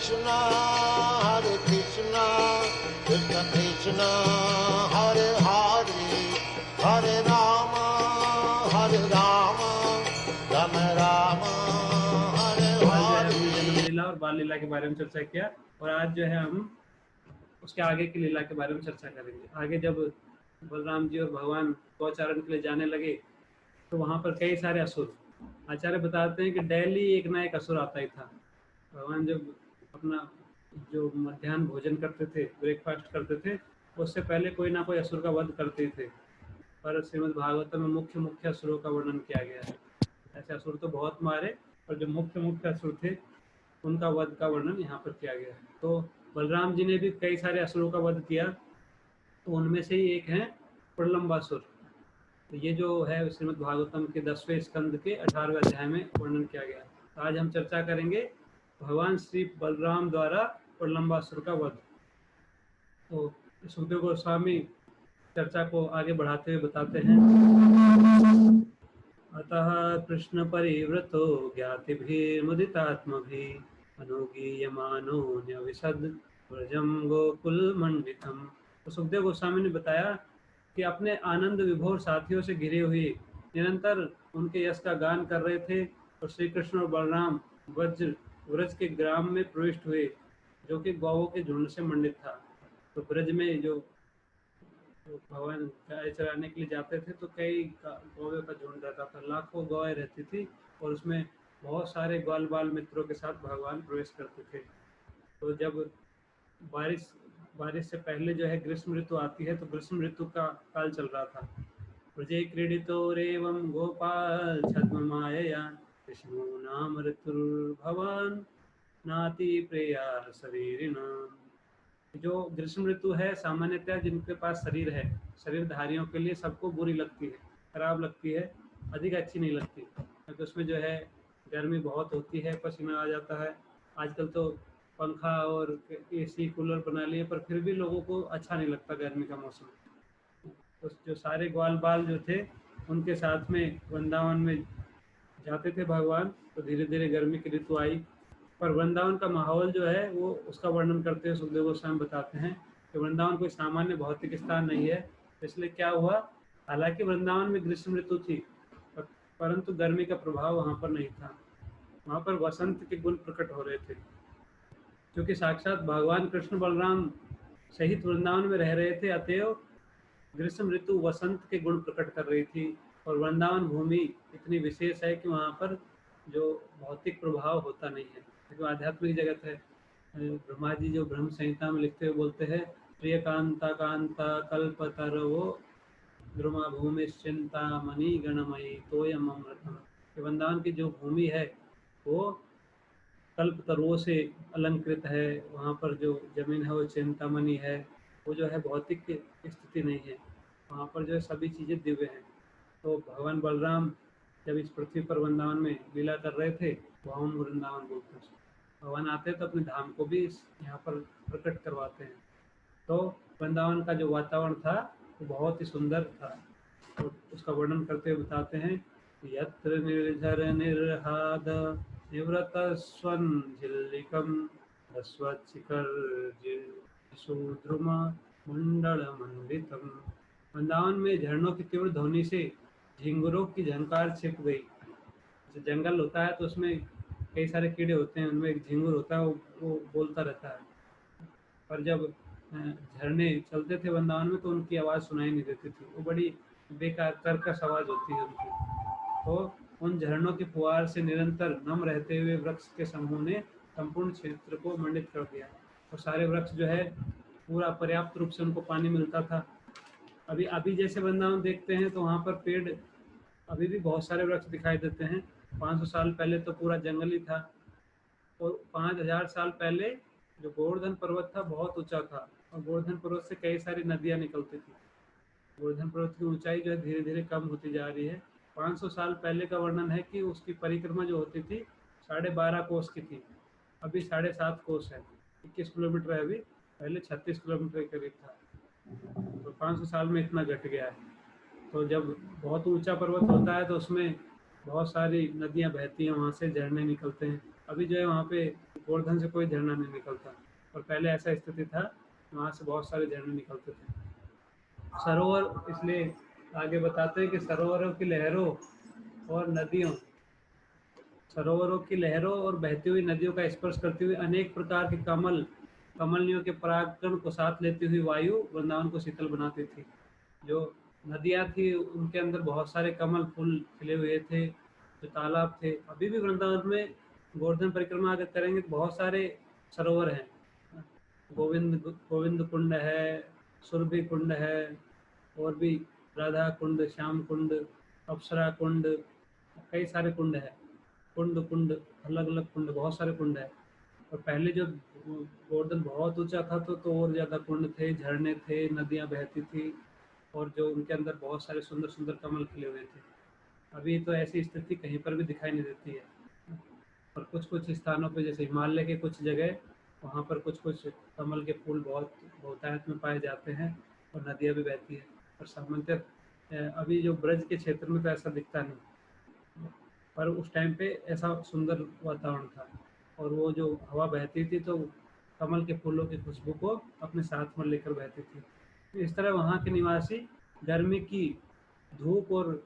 कृष्णा कृष्ण कृष्ण हरे हरे हरे राम राम राम हरे आज जो है हमने जन्म हरे। लीला और बाल लीला के बारे में चर्चा किया, और आज जो है हम उसके आगे की लीला के बारे में चर्चा करेंगे। आगे जब बलराम जी और भगवान गौचारण के लिए जाने लगे तो वहाँ पर कई सारे असुर, आचार्य बताते हैं कि डेली एक ना एक असुर आता ही था। भगवान जब अपना जो मध्याह्न भोजन करते थे, ब्रेकफास्ट करते थे, उससे पहले कोई ना कोई असुर का वध करते ही थे। पर श्रीमद् भागवत में मुख्य मुख्य असुरों का वर्णन किया गया है। ऐसे असुर तो बहुत मारे, और जो मुख्य मुख्य असुर थे उनका वध का वर्णन यहाँ पर किया गया है। तो बलराम जी ने भी कई सारे असुरों का वध किया, तो उनमें से ही एक है प्रलंबासुर। तो ये जो है श्रीमद् भागवतम के 10वें स्कंद के 18वें अध्याय में वर्णन किया गया। तो आज हम चर्चा करेंगे भगवान श्री बलराम द्वारा प्रलंबासुर का वध। तो सुखदेव गोस्वामी चर्चा को आगे बढ़ाते हुए बताते हैं, अतः कृष्ण परिवृतो ज्ञातिभिर्मुदितात्मभिः अनुगीयमानो न्यविशद व्रजम गोकुल मंडितम। तो सुखदेव गोस्वामी ने बताया कि अपने आनंद विभोर साथियों से घिरे हुए निरंतर उनके यश का गान कर रहे थे, और श्री कृष्ण और बलराम व्रज के ग्राम में प्रविष्ट हुए, जो कि गौओं के झुंड से मंडित था। तो ब्रज में जो भगवान गाय चराने के लिए जाते थे तो कई गौवे का झुंड रहता था, लाखों गौएं रहती थी, और उसमें बहुत सारे ग्वाल बाल मित्रों के साथ भगवान प्रवेश करते थे। तो जब बारिश बारिश से पहले जो है ग्रीष्म ऋतु आती है, तो ग्रीष्म ऋतु का काल चल रहा था। प्रजे क्रीडितो रेवम गोपाल छद्म मायया विष्णु नाम ऋतुर्भवान नाति प्रिया शरीरिणाम। जो ग्रीष्म ऋतु है सामान्यतः जिनके पास शरीर है, शरीरधारियों के लिए सबको बुरी लगती है, खराब लगती है, अधिक अच्छी नहीं लगती, क्योंकि उसमें जो है गर्मी बहुत होती है, पसीना आ जाता है। आजकल तो पंखा और एसी कूलर बना लिए, पर फिर भी लोगों को अच्छा नहीं लगता गर्मी का मौसम। तो जो सारे ग्वाल बाल जो थे उनके साथ में वृंदावन में जाते थे भगवान, तो धीरे धीरे गर्मी की ऋतु आई। पर वृंदावन का माहौल जो है वो उसका वर्णन करते हुए सुखदेव गोस्वामी बताते हैं कि वृंदावन कोई सामान्य भौतिक स्थान नहीं है। इसलिए क्या हुआ, हालांकि वृंदावन में ग्रीष्म ऋतु थी, परंतु गर्मी का प्रभाव वहाँ पर नहीं था। वहाँ पर वसंत के गुण प्रकट हो रहे थे, क्योंकि साक्षात भगवान कृष्ण बलराम सहित वृंदावन में रह रहे थे। अतएव ग्रीष्म ऋतु वसंत के गुण प्रकट कर रही थी, और वृंदावन भूमि इतनी विशेष है कि वहाँ पर जो भौतिक प्रभाव होता नहीं है, क्योंकि आध्यात्मिक जगत है। ब्रह्मा जी जो ब्रह्म संहिता में लिखते हुए बोलते हैं, प्रिय कांता कांता कल्पतरवो द्रुमा भूमि चिंता मणि गणमयी तोयम अमृतम। वृंदावन की जो भूमि है वो कल्प तरुओं से अलंकृत है। वहाँ पर जो जमीन है वो चिंतामणि है। वो जो है भौतिक स्थिति नहीं है, वहाँ पर जो है सभी चीज़ें दिव्य हैं। तो भगवान बलराम जब इस पृथ्वी पर वृंदावन में लीला कर रहे थे, वहाँ हम वृंदावन बोलते हैं। भगवान आते हैं तो अपने धाम को भी यहाँ पर प्रकट करवाते हैं। तो वृंदावन का जो वातावरण था वो बहुत ही सुंदर था, और उसका वर्णन करते हुए बताते हैं, यत्र निर्झर निर्हाद निवृत स्वन झिल्लिकम रस्वच्छिखर सुद्रुमा मंडल मंडितम। वृंदावन में झरनों की तीव्र ध्वनि से झिंगुरों की झंकार छिप गई। जैसे जंगल होता है तो उसमें कई सारे कीड़े होते हैं, उनमें एक झिंगुर होता है, वो बोलता रहता है। पर जब झरने चलते थे वृंदावन में तो उनकी आवाज़ सुनाई नहीं देती थी, वो बड़ी बेकार कर्कश आवाज़ होती है उनकी। तो उन झरनों की फुहार से निरंतर नम रहते हुए वृक्ष के समूह ने संपूर्ण क्षेत्र को मंडित कर दिया, और सारे वृक्ष जो है पूरा पर्याप्त रूप से उनको पानी मिलता था। अभी अभी जैसे वृंदावन देखते हैं तो वहाँ पर पेड़ अभी भी बहुत सारे वृक्ष दिखाई देते हैं। 500 साल पहले तो पूरा जंगल ही था, और 5000 साल पहले जो गोवर्धन पर्वत था बहुत ऊंचा था, और गोवर्धन पर्वत से कई सारी नदियाँ निकलती थी। गोवर्धन पर्वत की ऊंचाई जो है धीरे धीरे कम होती जा रही है। 500 साल पहले का वर्णन है कि उसकी परिक्रमा जो होती थी 12.5 कोस की थी, अभी 7.5 कोस है, 21 किलोमीटर है अभी, पहले 36 किलोमीटर के करीब था। तो 500 साल में इतना घट गया है। तो जब बहुत ऊंचा पर्वत होता है तो उसमें बहुत सारी नदियां बहती हैं, वहाँ से झरने निकलते हैं। अभी जो है वहाँ पे गोवर्धन से कोई झरना नहीं निकलता, और पहले ऐसा स्थिति था, वहाँ से बहुत सारे झरने निकलते थे। सरोवर इसलिए आगे बताते हैं कि सरोवरों की लहरों और नदियों, सरोवरों की लहरों और बहती हुई नदियों का स्पर्श करती हुई अनेक प्रकार के कमलनियों के परागकण को साथ लेती हुई वायु वृंदावन को शीतल बनाती थी। जो नदियाँ थी उनके अंदर बहुत सारे कमल फूल खिले हुए थे, जो तालाब थे। अभी भी वृंदावन में गोवर्धन परिक्रमा अगर करेंगे तो बहुत सारे सरोवर हैं। गोविंद गोविंद कुंड है, सुरभि कुंड है, और भी राधा कुंड, श्याम कुंड, अप्सरा कुंड, कई सारे कुंड है। कुंड कुंड अलग अलग कुंड, बहुत सारे कुंड है। और पहले जो गोवर्धन बहुत ऊंचा था तो और ज़्यादा कुंड थे, झरने थे, नदियाँ बहती थी, और जो उनके अंदर बहुत सारे सुंदर सुंदर कमल खिले हुए थे। अभी तो ऐसी स्थिति कहीं पर भी दिखाई नहीं देती है। और कुछ कुछ स्थानों पे जैसे हिमालय के कुछ जगह, वहाँ पर कुछ कुछ कमल के फूल बहुत बहुतायत में पाए जाते हैं, और नदियाँ भी बहती है। और सामान्यतः अभी जो ब्रज के क्षेत्र में तो ऐसा दिखता नहीं, पर उस टाइम पे ऐसा सुंदर वातावरण था, और वो जो हवा बहती थी तो कमल के फूलों की खुशबू को अपने साथ में लेकर बहती थी। इस तरह वहाँ के निवासी गर्मी की धूप और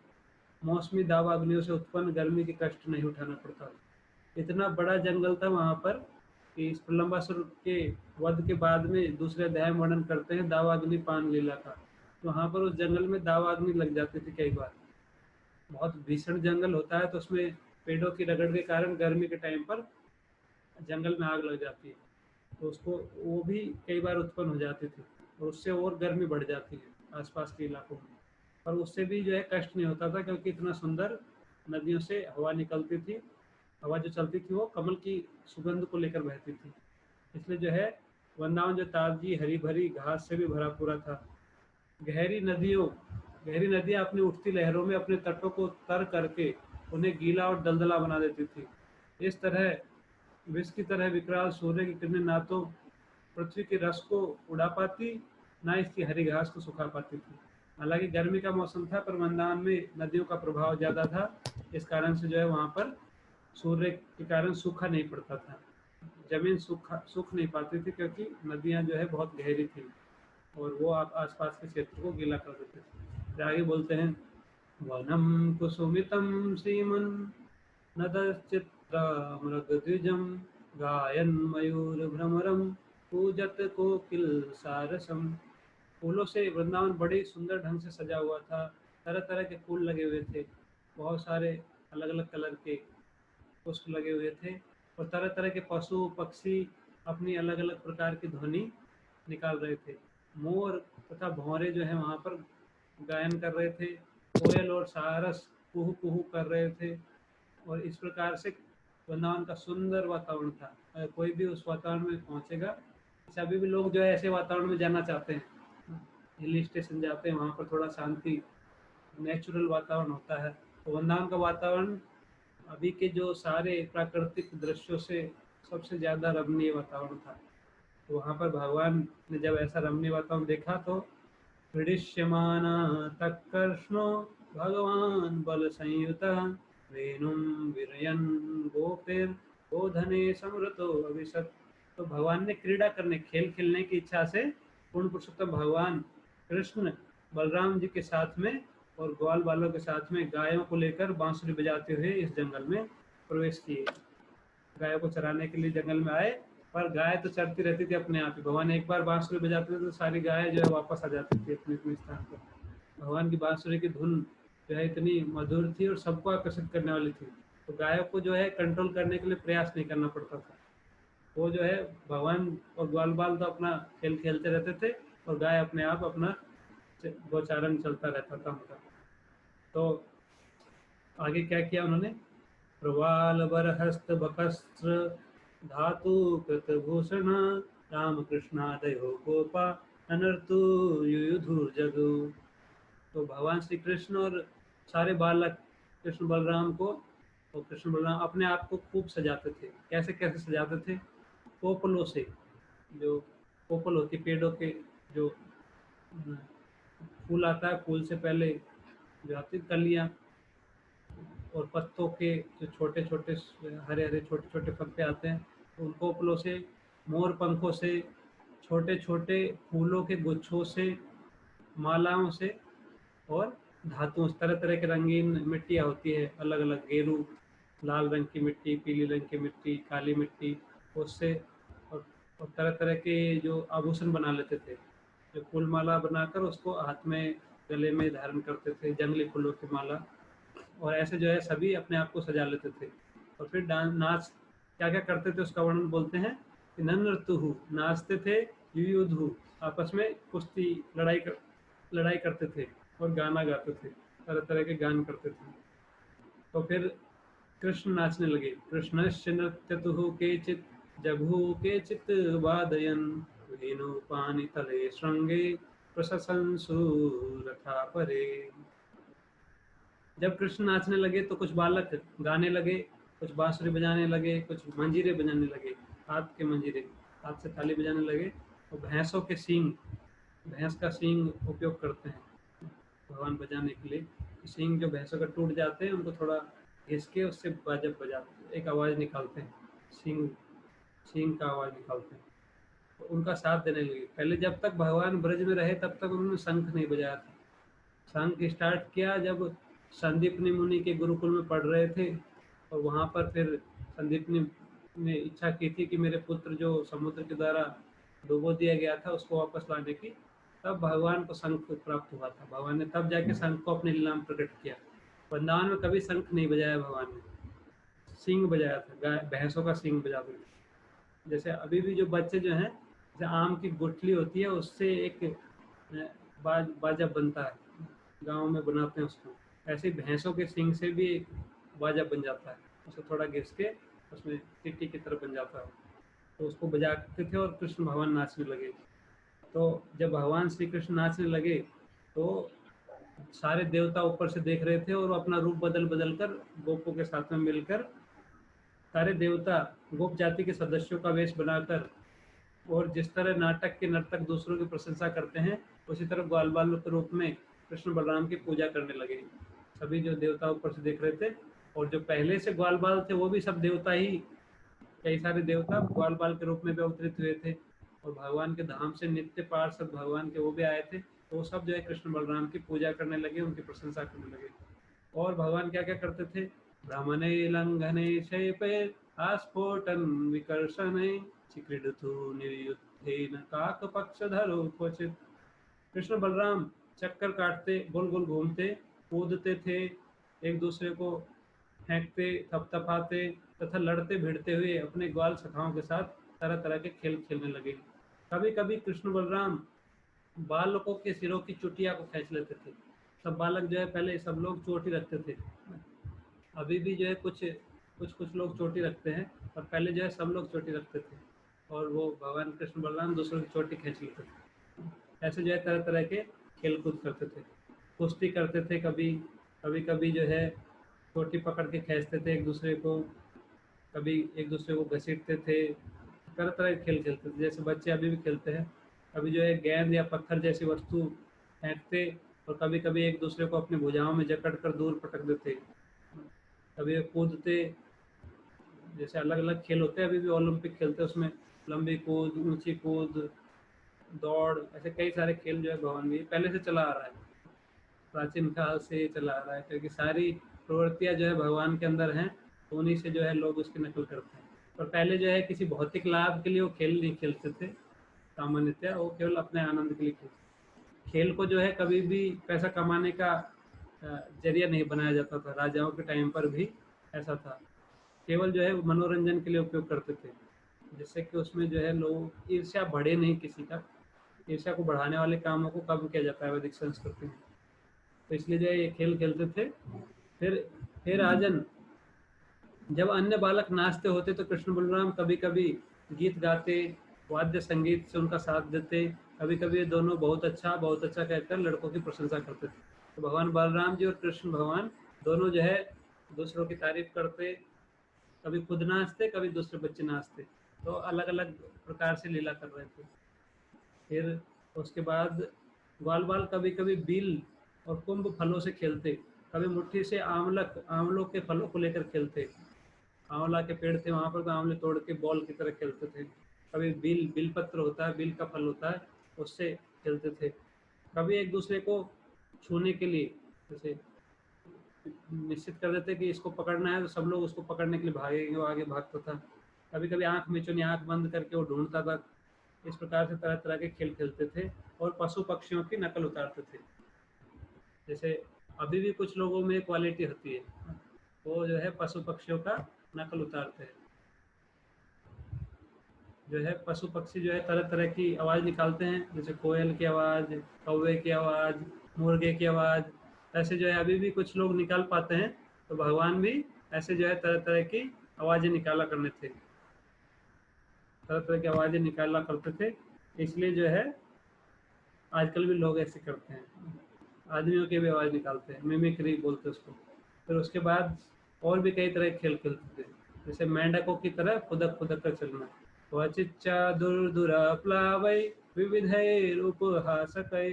मौसमी दावाग्नियों से उत्पन्न गर्मी के कष्ट नहीं उठाना पड़ता। इतना बड़ा जंगल था वहाँ पर कि इस प्रलंबासुर के वध के बाद में दूसरे अध्याय में वर्णन करते हैं दावाग्नि पान लीला का। तो वहाँ पर उस जंगल में दावाग्नि लग जाती थी कई बार। बहुत भीषण जंगल होता है तो उसमें पेड़ों की रगड़ के कारण गर्मी के टाइम पर जंगल में आग लग जाती है, तो उसको वो भी कई बार उत्पन्न हो जाती थी, और उससे और गर्मी बढ़ जाती है आसपास के इलाकों में। पर उससे भी जो है कष्ट नहीं होता था, क्योंकि इतना सुंदर नदियों से हवा निकलती थी। हवा जो चलती थी वो कमल की सुगंध को लेकर बहती थी, इसलिए जो है वृंदावन जो ताजी हरी भरी घास से भी भरा पूरा था। गहरी नदियाँ अपनी उठती लहरों में अपने तटों को तर करके उन्हें गीला और दलदला बना देती थी। इस तरह विष की तरह विकराल सूर्य की किरणें ना तो पृथ्वी के रस को उड़ा पाती, ना इसकी हरी घास को सुखा पाती थी। हालांकि गर्मी का मौसम था, पर वृंदावन में नदियों का प्रभाव ज़्यादा था, इस कारण से जो है वहाँ पर सूर्य के कारण सूखा नहीं पड़ता था। जमीन सूख नहीं पाती थी, क्योंकि नदियाँ जो है बहुत गहरी थी, और वो आप आसपास के क्षेत्र को गीला कर देते थे। फिर आगे बोलते हैं, वनम कुसुमितम श्रीमन नदश्चित्रमृगद्विजं गायन मयूर भ्रमरम पूजत कोकिल सारसम। फूलों से वृंदावन बड़ी सुंदर ढंग से सजा हुआ था। तरह तरह के फूल लगे हुए थे, बहुत सारे अलग अलग कलर के पुष्प लगे हुए थे, और तरह तरह के पशु पक्षी अपनी अलग अलग प्रकार की ध्वनि निकाल रहे थे। मोर तथा भौरे जो है वहाँ पर गायन कर रहे थे, कोयल और सारस कुहू कुहू कर रहे थे, और इस प्रकार से वृंदावन का सुंदर वातावरण था। अगर कोई भी उस वातावरण में पहुंचेगा, अभी भी लोग जो है ऐसे वातावरण में जाना चाहते हैं, हिल स्टेशन जाते हैं, वहाँ पर थोड़ा शांति नेचुरल वातावरण होता है। तो वृंदावन का वातावरण अभी के जो सारे प्राकृतिक दृश्यों से सबसे ज़्यादा रमणीय वातावरण था। तो वहाँ पर भगवान ने जब ऐसा रमणीय वातावरण देखा तो हृदिश्यमाना तत्कृष्णो भगवान बल संयुतः वेणुं विरयन् गोपेर गोधने समृतो अविशत। तो भगवान ने क्रीड़ा करने, खेल खेलने की इच्छा से पूर्ण पुरुषोत्तम भगवान कृष्ण बलराम जी के साथ में और ग्वाल बालों के साथ में गायों को लेकर बांसुरी बजाते हुए इस जंगल में प्रवेश किए। गायों को चराने के लिए जंगल में आए, पर गाय तो चरती रहती थी अपने आप ही। भगवान एक बार बांसुरी बजाते थे तो सारी गाय जो है वापस आ जाती थी अपने अपने स्थान पर। भगवान की बांसुरी की धुन जो है इतनी मधुर थी और सबको आकर्षित करने वाली थी, तो गायों को जो है कंट्रोल करने के लिए प्रयास नहीं करना पड़ता था। वो जो है भगवान और ग्वाल बाल तो अपना खेल खेलते रहते थे, और गाय अपने आप अपना गोचारण चलता रहता था उनका। तो आगे क्या किया उन्होंने, प्रवाल बरहस्त बकस्त्र धातु कृतभूषण रामकृष्णादयो गोपा अनर्तु युयुधुर जगु। तो भगवान श्री कृष्ण और सारे बालक कृष्ण बलराम को, और कृष्ण बलराम अपने आप को खूब सजाते थे। कैसे कैसे सजाते थे, पोपलों से, जो पोपल होती पेड़ों के जो फूल आता है, फूल से पहले जो आती कलियाँ, और पत्तों के जो छोटे छोटे हरे हरे छोटे छोटे पत्ते आते हैं, उन कोपलों से, मोर पंखों से, छोटे छोटे फूलों के गुच्छों से, मालाओं से और धातुओं से, तरह तरह के रंगीन मिट्टियाँ होती है, अलग अलग गेरू, लाल रंग की मिट्टी, पीली रंग की मिट्टी, काली मिट्टी, उससे और, और तरह तरह के जो आभूषण बना लेते थे, जो फूल माला बनाकर उसको हाथ में गले में धारण करते थे, जंगली फूलों की माला। और ऐसे जो है सभी अपने आप को सजा लेते थे। और फिर डांस नाच क्या क्या करते थे उसका वर्णन बोलते हैं कि नृत्यु, नाचते थे, युयुधु, आपस में कुश्ती लड़ाई करते थे और गाना गाते थे, तरह तरह के गान करते थे। तो फिर कृष्ण नाचने लगे। कृष्णस्य नृत्यतुः केचित् जघु केचित् वादयन् वेणुपाणि तले श्रृंगे प्रशंसु रथा परे। जब कृष्ण नाचने लगे तो कुछ बालक गाने लगे, कुछ बांसुरी बजाने लगे, कुछ मंजीरे बजाने लगे, हाथ के मंजीरे, हाथ से ताली बजाने लगे। और भैंसों के सींग, भैंस का सींग उपयोग करते हैं भगवान बजाने के लिए। सींग जो भैंसों का टूट जाते हैं उनको थोड़ा घिस के उससे बाजब बजाते, एक आवाज़ निकालते हैं, सींग सींग का आवाज़ निकालते हैं। तो उनका साथ देने लगे। पहले जब तक भगवान ब्रज में रहे तब तक उन्होंने शंख नहीं बजाया था। शंख स्टार्ट किया जब संदीपनी मुनि के गुरुकुल में पढ़ रहे थे, और वहाँ पर फिर संदीपनी ने इच्छा की थी कि मेरे पुत्र जो समुद्र के द्वारा डुबो दिया गया था उसको वापस लाने की, तब भगवान को शंख प्राप्त हुआ था। भगवान ने तब जाके शंख को अपने लीला में प्रकट किया। वृंदावन में कभी शंख नहीं बजाया भगवान ने, सींग बजाया था, गाय भैंसों का सींग बजाते थे। जैसे अभी भी जो बच्चे जो हैं, जैसे आम की गुठली होती है उससे एक बाजा बनता है, गांव में बनाते हैं उसको, ऐसे ही भैंसों के सींग से भी एक बाजा बन जाता है, उसे थोड़ा घिस के उसमें टिट्टी की तरह बन जाता है। तो उसको बजाते थे और कृष्ण भगवान नाचने लगे। तो जब भगवान श्री कृष्ण नाचने लगे तो सारे देवता ऊपर से देख रहे थे और वो अपना रूप बदल बदल कर गोपों के साथ में मिलकर, सारे देवता गोप जाति के सदस्यों का वेश बनाकर, और जिस तरह नाटक के नर्तक दूसरों की प्रशंसा करते हैं उसी तरह ग्वाल बाल के रूप में कृष्ण बलराम की पूजा करने लगे। सभी जो देवता ऊपर से देख रहे थे, और जो पहले से ग्वाल बाल थे वो भी सब देवता ही, कई सारे देवता ग्वाल बाल के रूप में भी अवतरित हुए थे। और भगवान के धाम से नित्य पार्षद भगवान के वो भी आए थे। तो वो सब जो है कृष्ण बलराम की पूजा करने लगे, उनकी प्रशंसा करने लगे। और भगवान क्या क्या करते थे, भ्रमणे लंघने शैपे आस्फोटन विकर्षणे चिक्रीडतु निर्युद्धेन काकपक्षधरो क्वचित्। कृष्ण बलराम चक्कर काटते, गोल गोल घूमते, कूदते थे, एक दूसरे को फेंकते, थपथपाते तथा लड़ते भिड़ते हुए अपने ग्वाल सखाओं के साथ तरह तरह के खेल खेलने लगे। कभी कभी कृष्ण बलराम बालकों के सिरों की चुटिया को खींच लेते थे। सब बालक जो है, पहले सब लोग चोटी रखते थे, अभी भी जो है कुछ लोग चोटी रखते हैं, और पहले जो है सब लोग चोटी रखते थे, और वो भगवान कृष्ण बलराम दूसरों की चोटी खींच लेते थे। ऐसे जो है तरह तरह के खेल कूद करते थे, कुश्ती करते थे, कभी कभी कभी जो है चोटी पकड़ के खींचते थे एक दूसरे को, कभी एक दूसरे को घसीटते थे, तरह तरह के खेल खेलते थे जैसे बच्चे अभी भी खेलते हैं। कभी जो है गेंद या पत्थर जैसी वस्तु फेंकते, और कभी कभी एक दूसरे को अपनी भुजाओं में जकड़ कर दूर पटक देते, कभी कूदते, जैसे अलग अलग खेल होते हैं। अभी भी ओलंपिक खेलते हैं, उसमें लंबी कूद, ऊंची कूद, दौड़, ऐसे कई सारे खेल जो है भगवान भी पहले से चला आ रहा है, प्राचीन काल से ये चला आ रहा है, क्योंकि सारी प्रवृत्तियां जो है भगवान के अंदर हैं, तो उन्हीं से जो है लोग उसकी नकल करते हैं। और पहले जो है किसी भौतिक लाभ के लिए वो खेल नहीं खेलते थे, सामान्यतया वो केवल अपने आनंद के लिए खेलते। खेल को जो है कभी भी पैसा कमाने का जरिया नहीं बनाया जाता था, राजाओं के टाइम पर भी ऐसा था। केवल जो है मनोरंजन के लिए उपयोग करते थे, जिससे कि उसमें जो है लोग ईर्ष्या बढ़े नहीं किसी का। ईर्ष्या को बढ़ाने वाले कामों को कम किया जाता है वैदिक संस्कृति में, तो इसलिए जो है ये खेल खेलते थे। फिर राजन, जब अन्य बालक नाचते होते तो कृष्ण बलराम कभी कभी गीत गाते, वाद्य संगीत से उनका साथ देते, कभी कभी ये दोनों बहुत अच्छा कहकर लड़कों की प्रशंसा करते थे। तो भगवान बलराम जी और कृष्ण भगवान दोनों जो है दूसरों की तारीफ करते, कभी खुद नाचते, कभी दूसरे बच्चे नाचते, तो अलग अलग प्रकार से लीला कर रहे थे। फिर उसके बाद ग्वाल बाल कभी कभी बील और कुंभ फलों से खेलते, कभी मुट्ठी से आंवलों के फलों को लेकर खेलते, आंवला के पेड़ थे, वहाँ पर तो आंवले तोड़ के बॉल की तरह खेलते थे। कभी बिल पत्र होता है, बिल का फल होता है, उससे खेलते थे। कभी एक दूसरे को छूने के लिए जैसे निश्चित कर देते कि इसको पकड़ना है, तो सब लोग उसको पकड़ने के लिए भागेंगे, वो आगे भागता था। कभी कभी आंख मिचुनी, आंख बंद करके वो ढूंढता था। इस प्रकार से तरह तरह के खेल खेलते थे और पशु पक्षियों की नकल उतारते थे। जैसे अभी भी कुछ लोगों में क्वालिटी होती है, वो जो है पशु पक्षियों का नकल उतारते हैं। जो है पशु पक्षी जो है तरह तरह की आवाज़ निकालते हैं, जैसे कोयल की आवाज़, कौवे की आवाज़, मुर्गे की आवाज़। ऐसे जो है अभी भी कुछ लोग निकाल पाते हैं। तो भगवान भी ऐसे जो है तरह तरह की आवाज़ें निकाला करने थे, तरह तरह की आवाज़ें निकाला करते थे। इसलिए जो है आजकल भी लोग ऐसे करते हैं, आदमियों की भी आवाज़ निकालते हैं, मिमिक्री बोलते हैं उसको। फिर उसके बाद और भी कई तरह के खेल खेलते थे, जैसे मेंढकों की तरह खुदक खुदक कर चलना। क्वचिच्चा दुर्दुरा प्लावै विविधैरुपहासकै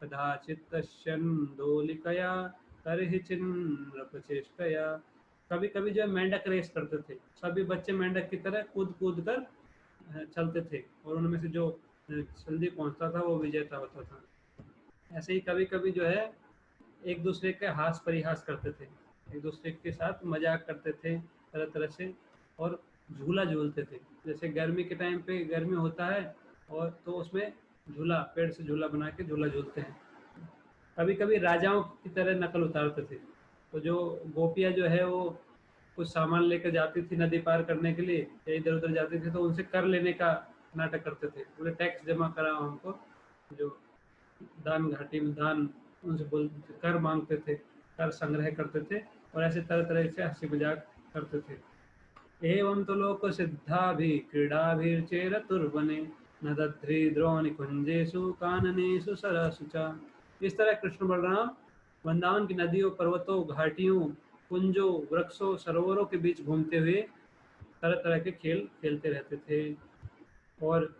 कदाचित् तस्यन्दोलिकया तर्हि चिन्नप्रचेष्टया। कभी कभी जो है मेंढक रेस करते थे, सभी बच्चे मेंढक की तरह कूद कूद कर चलते थे, और उनमें से जो जल्दी पहुंचता था वो विजेता होता था। ऐसे ही कभी कभी जो है एक दूसरे के हास परिहास करते थे, एक दूसरे के साथ मजाक करते थे तरह तरह से, और झूला झूलते थे। जैसे गर्मी के टाइम पे गर्मी होता है, और तो उसमें झूला, पेड़ से झूला बना के झूला झूलते हैं। कभी कभी राजाओं की तरह नकल उतारते थे। तो जो गोपियाँ जो है वो कुछ सामान लेकर जाती थी नदी पार करने के लिए, या इधर उधर जाती थी, तो उनसे कर लेने का नाटक करते थे। बोले टैक्स जमा कराओ हमको, जो दान घाटी में दान, उनसे बोल कर मांगते थे, कर संग्रह करते थे, और ऐसे तरह तरह से हंसी मजाक करते थे। एवं तो लोक सिद्धा भी क्रीडा भी चेरतुर्वने न दध्री द्रोण कुंजेशु काननेशु सरसु च। इस तरह कृष्ण बलराम वृंदावन की नदियों, पर्वतों, घाटियों, कुंजों, वृक्षों, सरोवरों के बीच घूमते हुए तरह तरह के खेल खेलते रहते थे। और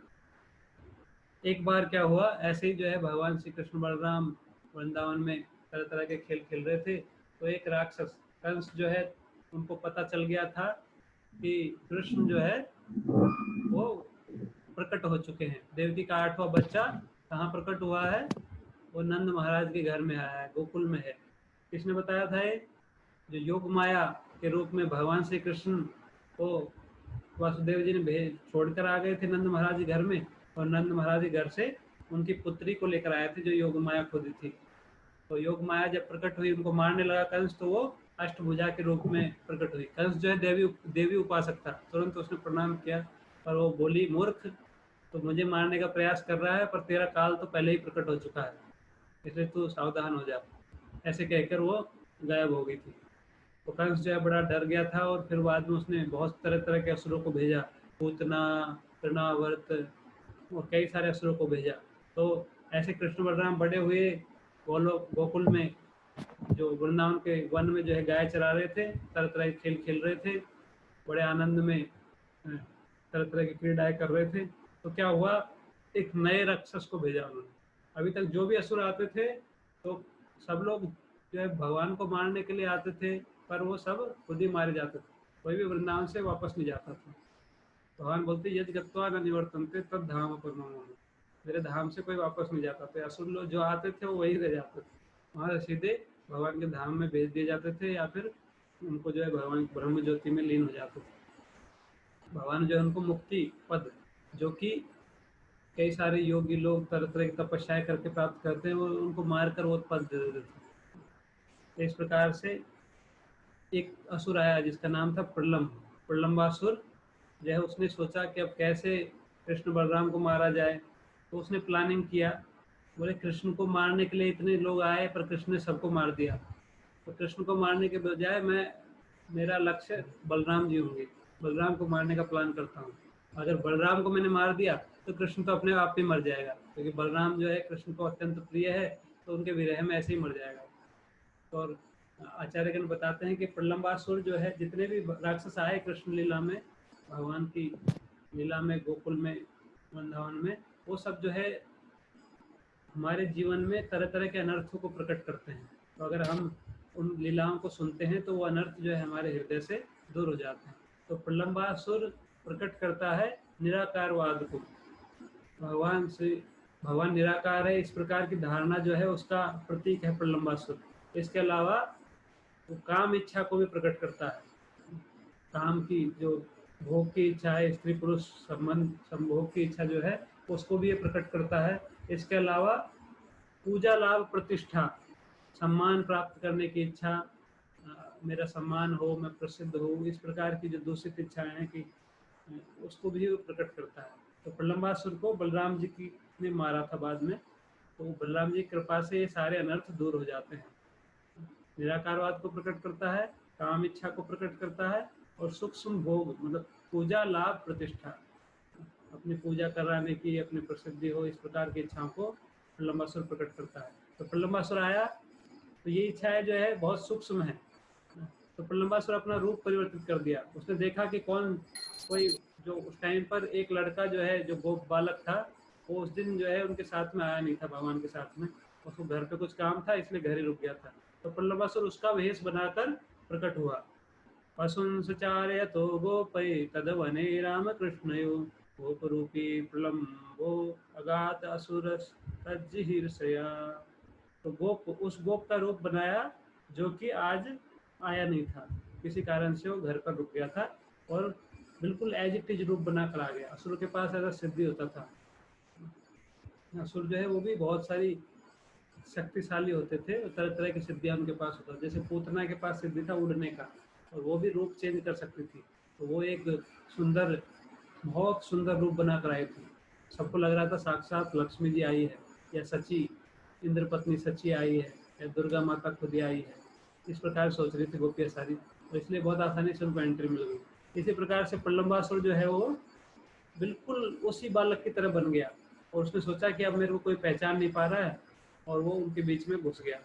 एक बार क्या हुआ, ऐसे ही जो है भगवान श्री कृष्ण बलराम वृंदावन में तरह तरह के खेल खेल रहे थे, तो एक राक्षस कंस जो है, उनको पता चल गया था कि कृष्ण जो है वो प्रकट हो चुके हैं। देवकी का 8वां बच्चा कहाँ प्रकट हुआ है, वो नंद महाराज के घर में आया है, गोकुल में है। किसने बताया था ये? जो योग माया के रूप में भगवान श्री कृष्ण को वासुदेव जी ने भेज छोड़कर आ गए थे नंद महाराज के घर में, और नंद महाराज के घर से उनकी पुत्री को लेकर आए थे जो योग माया खोदी थी। तो योग माया जब प्रकट हुई, उनको मारने लगा कंस, तो वो अष्टभुजा के रूप में प्रकट हुई। कंस जो है देवी देवी उपासक था, तुरंत उसने प्रणाम किया, पर वो बोली मूर्ख, तो मुझे मारने का प्रयास कर रहा है, पर तेरा काल तो पहले ही प्रकट हो चुका है, इसलिए तू सावधान हो जा। ऐसे कहकर वो गायब हो गई थी। तो कंस जो है बड़ा डर गया था, और फिर बाद में उसने बहुत तरह तरह के असुरों को भेजा, पूतना, तृणावर्त, और कई सारे असुरों को भेजा। तो ऐसे कृष्ण बलराम बड़े हुए गोकुल में, जो वृंदावन के वन में जो है गाय चरा रहे थे, तरह तरह के खेल खेल रहे थे, बड़े आनंद में तरह तरह की क्रीडाएं कर रहे थे। तो क्या हुआ, एक नए राक्षस को भेजा उन्होंने। अभी तक जो भी असुर आते थे, तो सब लोग जो है भगवान को मारने के लिए आते थे, पर वो सब खुद ही मारे जाते थे, कोई भी वृंदावन से वापस नहीं जाता था। भगवान बोलते यदि गत्वा न निवर्तन्ते तब धाम पर मम, मेरे धाम से कोई वापस नहीं जाता था। असुर लोग जो आते थे वो वही रह जाते थे, वहाँ से सीधे भगवान के धाम में भेज दिए जाते थे, या फिर उनको जो है भगवान ब्रह्म ज्योति में लीन हो जाते थे। भगवान जो है उनको मुक्ति पद, जो कि कई सारे योगी लोग तरह तरह की तपस्याएं करके प्राप्त करते हैं, वो उनको मारकर वो पद दे देते थे। तो इस प्रकार से एक असुर आया जिसका नाम था प्रलम्बासुर। जो है उसने सोचा कि अब कैसे कृष्ण बलराम को मारा जाए, तो उसने प्लानिंग किया। बोले कृष्ण को मारने के लिए इतने लोग आए, पर कृष्ण ने सबको मार दिया, तो कृष्ण को मारने के बजाय मेरा लक्ष्य बलराम जी होंगे, बलराम को मारने का प्लान करता हूँ। अगर बलराम को मैंने मार दिया तो कृष्ण तो अपने आप ही मर जाएगा, क्योंकि बलराम जो है कृष्ण को अत्यंत प्रिय है, तो उनके विरह में ऐसे ही मर जाएगा। और आचार्यगण बताते हैं कि प्रलम्बासुर जो है, जितने भी राक्षस आए कृष्ण लीला में, भगवान की लीला में, गोकुल में, वृंदावन में, वो सब जो है हमारे जीवन में तरह तरह के अनर्थों को प्रकट करते हैं। तो अगर हम उन लीलाओं को सुनते हैं, तो वो अनर्थ जो है हमारे हृदय से दूर हो जाते हैं। तो प्रलंबासुर प्रकट करता है निराकारवाद को। भगवान निराकार है इस प्रकार की धारणा जो है उसका प्रतीक है प्रलंबासुर। इसके अलावा वो काम इच्छा को भी प्रकट करता है। काम की जो भोग की इच्छा है, स्त्री पुरुष संबंध संभोग की इच्छा जो है उसको भी ये प्रकट करता है। इसके अलावा पूजा लाभ प्रतिष्ठा सम्मान प्राप्त करने की इच्छा, मेरा सम्मान हो, मैं प्रसिद्ध हो, इस प्रकार की जो दूषित इच्छाएं हैं कि उसको भी वो प्रकट करता है। तो प्रलंबासुर को बलराम जी की ने मारा था बाद में, तो बलराम जी की कृपा से ये सारे अनर्थ दूर हो जाते हैं। निराकारवाद को प्रकट करता है, काम इच्छा को प्रकट करता है, और सूक्ष्म भोग मतलब पूजा लाभ प्रतिष्ठा, अपनी पूजा कराने की, अपनी प्रसिद्धि हो, इस प्रकार की इच्छाओं को प्रलंबासुर प्रकट करता है। तो प्रलंबासुर आया तो ये इच्छाएं जो है बहुत सूक्ष्म है। तो प्रलंबासुर अपना रूप परिवर्तित कर दिया। उसने देखा कि कोई जो उस टाइम पर एक लड़का जो है जो गोप बालक था वो उस दिन जो है उनके साथ में आया नहीं था, भगवान के साथ में, उसको घर पे कुछ काम था इसलिए घर ही रुक गया था। तो प्रलंबासुर उसका वेश बनाकर प्रकट हुआ। पशुंसचार्य तो गोपै तदवने रामकृष्णयो गोपरूपी प्रलम्बो अगात असुर तज्जिहीर्षया। तो उस गोप का रूप बनाया जो कि आज आया नहीं था, किसी कारण से वो घर पर रुक गया था और बिल्कुल एज इट इज रूप बना कर आ गया। असुर के पास ऐसा सिद्धि होता था। असुर जो है वो भी बहुत सारी शक्तिशाली होते थे, तरह तरह की सिद्धियां उनके पास होता था। जैसे पूतना के पास सिद्धि था उड़ने का, और वो भी रूप चेंज कर सकती थी। तो वो एक सुंदर, बहुत सुंदर रूप बना कर आई थी। सबको लग रहा था साक्षात लक्ष्मी जी आई है, या सची इंद्र पत्नी सची आई है, या दुर्गा माता खुद ही आई है। इस प्रकार सोच रही थी गोपियाँ सारी, तो इसलिए बहुत आसानी से उनको एंट्री मिल गई। इसी प्रकार से प्रलंबासुर जो है वो बिल्कुल उसी बालक की तरह बन गया, और उसने सोचा कि अब मेरे को कोई पहचान नहीं पा रहा है, और वो उनके बीच में घुस गया।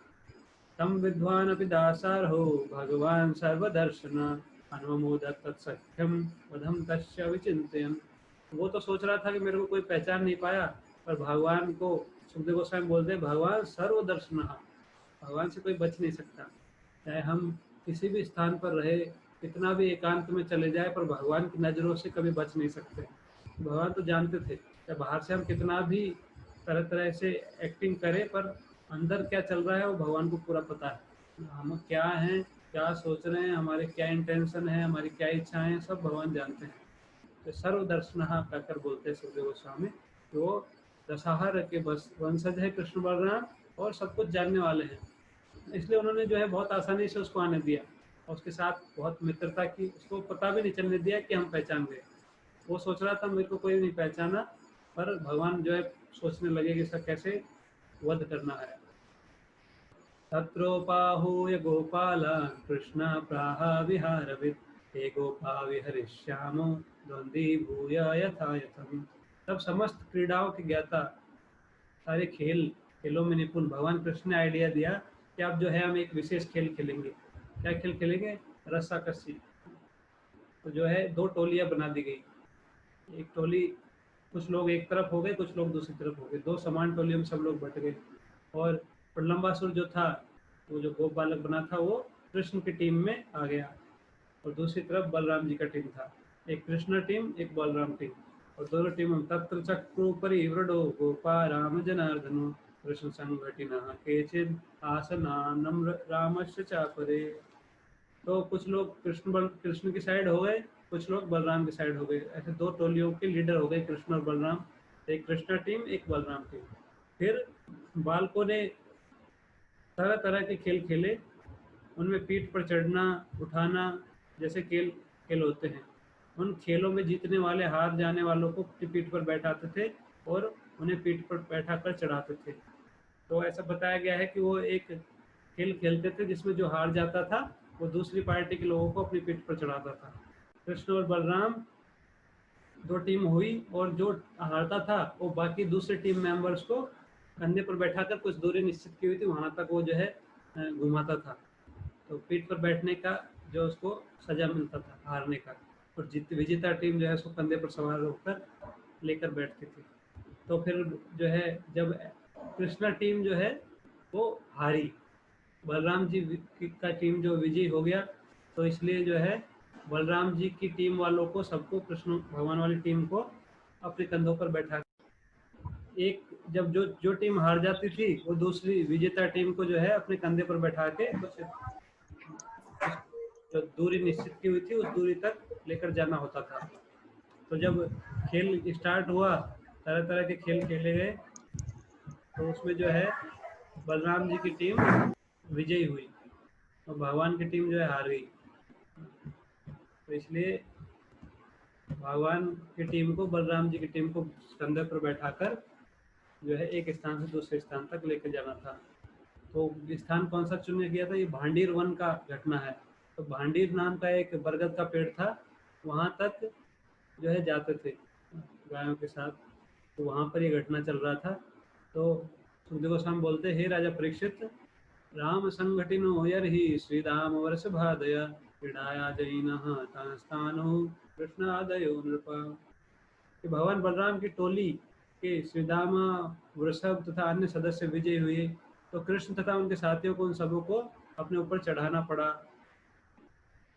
तम विद्वान अपि दासार हो भगवान सर्वदर्शन अनुमोद तत्सख्यम वधम तस्य विचिंतयन्। वो तो सोच रहा था कि मेरे को कोई पहचान नहीं पाया, पर भगवान को सुखदेव गोस्वामी बोलते हैं भगवान सर्वदर्शन, भगवान से कोई बच नहीं सकता। चाहे हम किसी भी स्थान पर रहे, कितना भी एकांत में चले जाए, पर भगवान की नज़रों से कभी बच नहीं सकते। भगवान तो जानते थे कि बाहर से हम कितना भी तरह तरह से एक्टिंग करें, पर अंदर क्या चल रहा है वो भगवान को पूरा पता है। हम क्या हैं, क्या सोच रहे हैं, हमारे क्या इंटेंशन है, हमारी क्या इच्छाएं हैं, सब भगवान जानते हैं। तो सर्वदर्शन कहकर बोलते हैं सुखदेव गोस्वामी कि वो दशाहर के वंशज है कृष्ण बलराम, और सब कुछ जानने वाले हैं। इसलिए उन्होंने जो है बहुत आसानी से उसको आने दिया, और उसके साथ बहुत मित्रता की, उसको पता भी नहीं चलने दिया कि हम पहचान गए। वो सोच रहा था मेरे को कोई नहीं पहचाना, पर भगवान जो है सोचने लगे कि इसका कैसे वध करना है। तत्रोपाहूय गोपाल कृष्ण प्राह विहारविद हे गोपा विहरिष्यामो द्वंद्वी भूय यथा यथम। तब समस्त क्रीड़ाओं के ज्ञाता, सारे खेलों में निपुण भगवान कृष्ण ने आइडिया दिया कि अब जो है हम एक विशेष खेल खेलेंगे। क्या खेल खेलेंगे? रस्साकसी। तो जो है दो टोलियां बना दी गई। एक टोली, कुछ लोग एक तरफ हो गए, कुछ लोग दूसरी तरफ हो गए, दो समान टोलियों में सब लोग बट गए। और प्रलंबासुर जो था, वो जो गोप बालक बना था, वो कृष्ण की टीम में आ गया, और दूसरी तरफ बलराम जी का टीम था। एक कृष्ण टीम, एक बलराम टीम, और दोनों टीमों में तत्र चक्रु परिवृडो गोपा राम जनार्दनो कृष्ण संघटिनः केचिद आसना नम्र रामस्य चापरे। तो कुछ लोग कृष्ण की साइड हो गए, कुछ लोग बलराम की साइड हो गए। ऐसे दो टोलियों के लीडर हो गए, कृष्ण और बलराम। एक कृष्ण टीम, एक बलराम टीम। फिर बालकों ने तरह तरह के खेल खेले, उनमें पीठ पर चढ़ना, उठाना जैसे खेल खेल होते हैं। उन खेलों में जीतने वाले हार जाने वालों को अपनी पीठ पर बैठाते थे और उन्हें पीठ पर बैठा कर चढ़ाते थे। तो ऐसा बताया गया है कि वो एक खेल खेलते थे जिसमें जो हार जाता था वो दूसरी पार्टी के लोगों को अपनी पीठ पर चढ़ाता था। कृष्ण और बलराम दो टीम हुई, और जो हारता था वो बाकी दूसरे टीम मेंबर्स को कंधे पर बैठाकर कुछ दूरी निश्चित की हुई थी वहां तक वो जो है घुमाता था। तो पीठ पर बैठने का जो उसको सजा मिलता था हारने का, और विजेता टीम जो है उसको कंधे पर सवार होकर लेकर बैठती थी। तो फिर जो है जब कृष्णा टीम जो है वो हारी, बलराम जी का टीम जो विजयी हो गया, तो इसलिए जो है बलराम जी की टीम वालों को, सबको, कृष्ण भगवान वाली टीम को अपने कंधों पर बैठा, एक जब जो जो टीम हार जाती थी वो दूसरी विजेता टीम को जो है अपने कंधे पर बैठा के कुछ जो दूरी निश्चित की हुई थी उस दूरी तक लेकर जाना होता था। तो जब खेल स्टार्ट हुआ, तरह तरह के खेल खेले गए, तो उसमें जो है बलराम जी की टीम विजयी हुई और भगवान की टीम जो है हार गई। तो इसलिए भगवान की टीम को, बलराम जी की टीम को कंधे पर बैठाकर जो है एक स्थान से दूसरे स्थान तक लेकर जाना था। तो स्थान कौन सा चुना गया था? ये भांडीर वन का घटना है। तो भांडीर नाम का एक बरगद का पेड़ था, वहाँ तक जो है जाते थे गायों के साथ। तो वहाँ पर ये घटना चल रहा था। तो सुखदेव गोस्वामी बोलते, हे राजा परीक्षित, राम संघटिनो यर्हि श्रीराम वर्ष भादय क्रीडाया जैनः तांस्तानो कृष्णादयो नृपा। कि भगवान बलराम की टोली के श्रीदामा, वृषभ तथा अन्य सदस्य विजयी हुए, तो कृष्ण तथा उनके साथियों को, उन सबों को अपने ऊपर चढ़ाना पड़ा।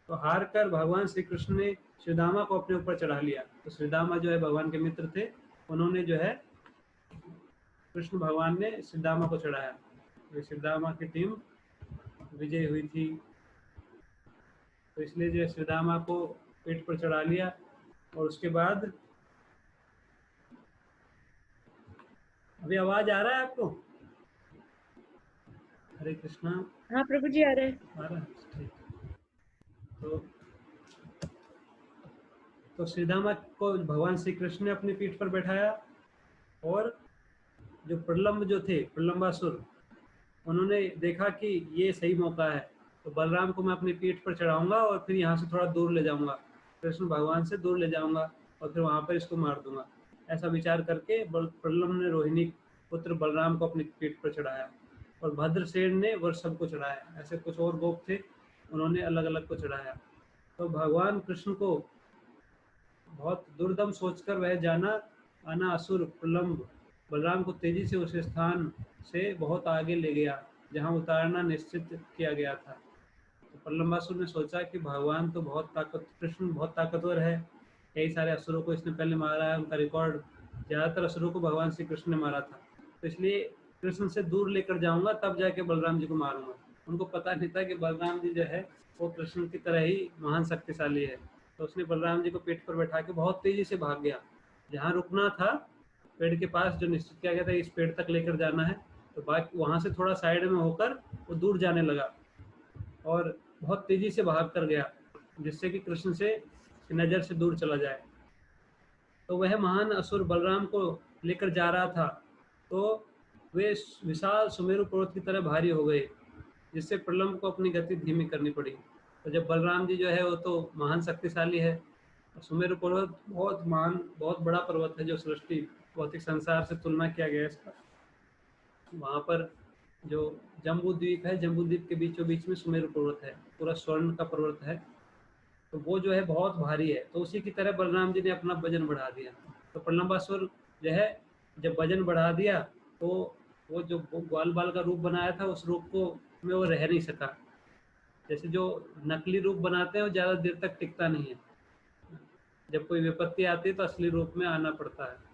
तो हार कर भगवान श्री कृष्ण ने श्रीदामा को अपने ऊपर चढ़ा लिया। तो श्रीदामा जो है भगवान के मित्र थे, उन्होंने जो है कृष्ण भगवान ने श्रीदामा को चढ़ाया। तो श्रीदामा की टीम विजयी हुई थी। तो इसलिए जो है श्रीदामा को पीठ पर चढ़ा लिया। और उसके बाद, अभी आवाज आ रहा है आपको? हरे कृष्णा। हाँ प्रभु जी, आ रहे हैं। आ रहा है, ठीक। तो श्रीदामा को भगवान श्री कृष्ण ने अपनी पीठ पर बैठाया, और जो प्रलम्ब जो थे, प्रलम्बासुर, उन्होंने देखा कि ये सही मौका है, तो बलराम को मैं अपनी पीठ पर चढ़ाऊंगा और फिर यहाँ से थोड़ा दूर ले जाऊंगा, कृष्ण भगवान से दूर ले जाऊंगा और फिर वहाँ पर इसको मार दूंगा। ऐसा विचार करके प्रलम्ब ने रोहिणी पुत्र बलराम को अपनी पीठ पर चढ़ाया, और भद्रसेन ने वृषभ को चढ़ाया। ऐसे कुछ और गोप थे, उन्होंने अलग अलग को चढ़ाया। तो भगवान कृष्ण को बहुत दुर्दम सोचकर वह जाना आना असुर प्रलम्ब बलराम को तेजी से उस स्थान से बहुत आगे ले गया जहां उतारना निश्चित किया गया था। तो प्रलम्बासुर ने सोचा कि भगवान तो कृष्ण बहुत ताकतवर है, कई सारे असुरों को इसने पहले मारा है, उनका रिकॉर्ड, ज़्यादातर असुरों को भगवान श्री कृष्ण ने मारा था, तो इसलिए कृष्ण से दूर लेकर जाऊंगा, तब जाके बलराम जी को मारूंगा। उनको पता नहीं था कि बलराम जी जो है वो कृष्ण की तरह ही महान शक्तिशाली है। तो उसने बलराम जी को पीठ पर बैठा के बहुत तेजी से भाग गया। जहाँ रुकना था, पेड़ के पास जो निश्चित किया गया था इस पेड़ तक लेकर जाना है, तो बाकी वहाँ से थोड़ा साइड में होकर वो दूर जाने लगा और बहुत तेजी से भाग कर गया, जिससे कि कृष्ण से नज़र से दूर चला जाए। तो वह महान असुर बलराम को लेकर जा रहा था, तो वे विशाल सुमेरु पर्वत की तरह भारी हो गए, जिससे प्रलम्ब को अपनी गति धीमी करनी पड़ी। तो जब बलराम जी जो है वो तो महान शक्तिशाली है, सुमेरु पर्वत बहुत महान, बहुत बड़ा पर्वत है, जो सृष्टि भौतिक संसार से तुलना किया गया है इसका। वहाँ पर जो जम्बू द्वीप है, जम्बू द्वीप के बीचों बीच में सुमेरु पर्वत है, पूरा स्वर्ण का पर्वत है, तो वो जो है बहुत भारी है। तो उसी की तरह बलराम जी ने अपना वजन बढ़ा दिया। तो प्रलम्बासुर जो है जब वजन बढ़ा दिया, तो वो जो ग्वाल बाल का रूप बनाया था, उस रूप को में वो रह नहीं सका। जैसे जो नकली रूप बनाते हैं वो ज़्यादा देर तक टिकता नहीं है, जब कोई विपत्ति आती है तो असली रूप में आना पड़ता है।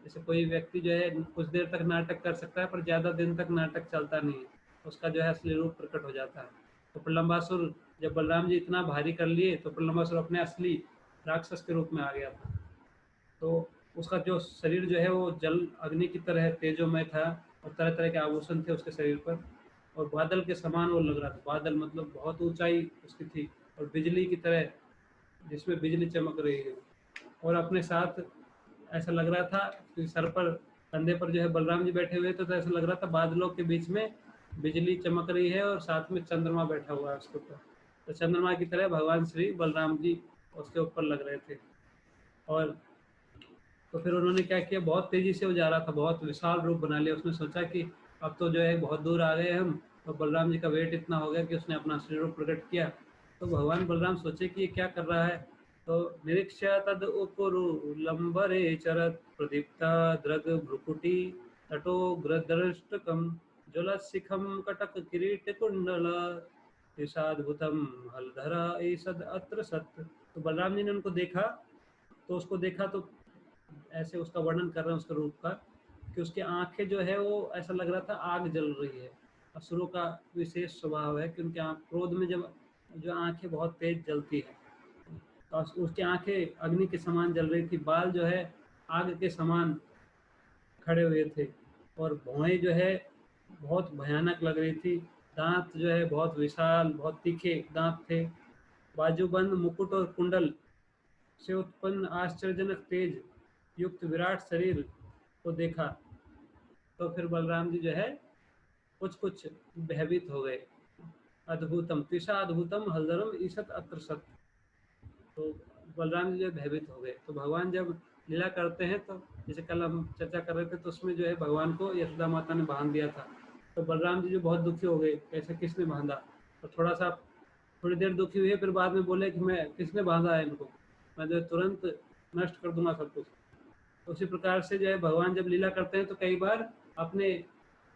जैसे कोई व्यक्ति जो है कुछ देर तक नाटक कर सकता है, पर ज़्यादा दिन तक नाटक चलता नहीं है, उसका जो है असली रूप प्रकट हो जाता है। तो प्रलम्बासुर जब बलराम जी इतना भारी कर लिए, तो प्रलम्बासुर अपने असली राक्षस के रूप में आ गया था। तो उसका जो शरीर जो है वो जल अग्नि की तरह तेजोमय था, और तरह तरह के आभूषण थे उसके शरीर पर, और बादल के समान वो लग रहा था। बादल मतलब बहुत ऊंचाई उसकी थी, और बिजली की तरह, जिसमें बिजली चमक रही है। और अपने साथ ऐसा लग रहा था कि सर पर, कंधे पर जो है बलराम जी बैठे हुए थे, तो ऐसा लग रहा था बादलों के बीच में बिजली चमक रही है और साथ में चंद्रमा बैठा हुआ है उसके ऊपर। तो चंद्रमा की तरह भगवान श्री बलराम जी उसके ऊपर लग रहे थे। और तो फिर उन्होंने क्या किया, बहुत तेजी से वो जा रहा था, बहुत विशाल रूप बना लिया। उसने सोचा कि अब तो जो है बहुत दूर आ गए हम, तो बलराम जी का वेट इतना हो गया कि उसने अपना शरीर रूप प्रकट किया। तो भगवान बलराम सोचे कि ये क्या कर रहा है। तो निरीक्ष्य तद उपरु लंबरे चरत प्रदीप्ता द्रग भ्रुकुटी तटो ग्रदृष्टकम ज्वलशिखम कटक किरीट कुंडल ईशाद्भुतम हलधर ईसद अत्र सत। तो बलराम जी ने उनको देखा, तो उसको देखा तो ऐसे उसका वर्णन कर रहे हैं उसके रूप का, कि उसकी आंखें जो है वो ऐसा लग रहा था आग जल रही है। असुरों का विशेष स्वभाव है कि उनके आंख क्रोध में जब जो आंखें बहुत तेज जलती है, तो उसकी आंखें अग्नि के समान जल रही थी, बाल जो है आग के समान खड़े हुए थे, और भौहें जो है बहुत भयानक लग रही थी, दांत जो है बहुत विशाल बहुत तीखे दांत थे, बाजूबंद मुकुट और कुंडल से उत्पन्न आश्चर्यजनक तेज युक्त विराट शरीर को देखा। तो फिर बलराम जी जो है कुछ कुछ भयभीत हो गए। अद्भुतम त्रिशा अद्भुतम हलधरम ईसत अत्र सत। तो बलराम जी जो है भयभीत हो गए। तो भगवान जब लीला करते हैं, तो जैसे कल हम चर्चा कर रहे थे, तो उसमें जो है भगवान को यशोदा माता ने बांध दिया था। तो बलराम जी जो बहुत दुखी हो गए, ऐसे किसने बांधा। तो थोड़ी देर दुखी हुए, फिर बाद में बोले कि मैं किसने बांधा है इनको, मैं जो है तुरंत नष्ट कर दूंगा सब कुछ। तो उसी प्रकार से जो है भगवान जब लीला करते हैं तो कई बार अपने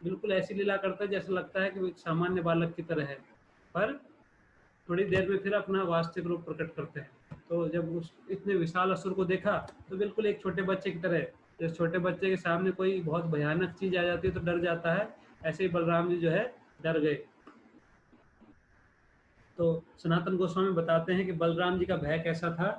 बिल्कुल ऐसी लीला करते हैं जैसा लगता है कि वो एक सामान्य बालक की तरह है, पर थोड़ी देर में फिर अपना वास्तविक रूप प्रकट करते हैं। तो जब उस इतने विशाल असुर को देखा, तो बिल्कुल एक छोटे बच्चे की तरह, जैसे छोटे बच्चे के सामने कोई बहुत भयानक चीज आ जाती है तो डर जाता है, ऐसे ही बलराम जी जो है डर गए। तो सनातन गोस्वामी बताते हैं कि बलराम जी का भय कैसा था।